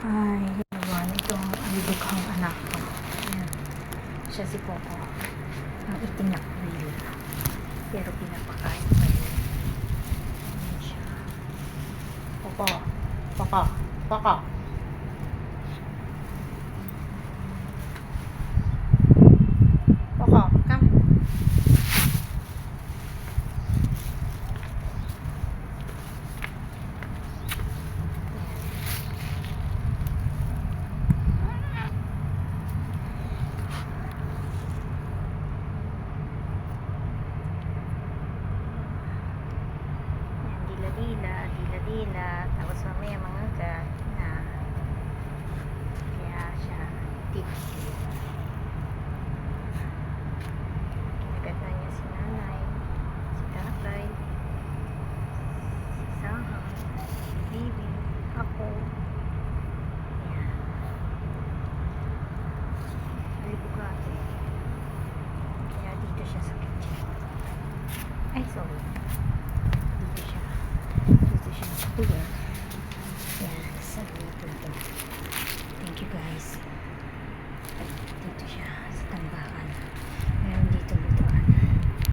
Ay, naman itong alibughang anak ko. Ayan. Siya si Coco. Ang itim na kuwil. Pero pinapakain pa rin. Ayan siya. Coco. Coco. Coco. Coco, come. Dila, tapos mamaya mga gat na kaya siya tips. Kinagat na niya si nanay, si tatay, si Sahang, si Bibi, ako. Yan. Alibugate. Kaya dito siya sa kitchen. Ay, sorry.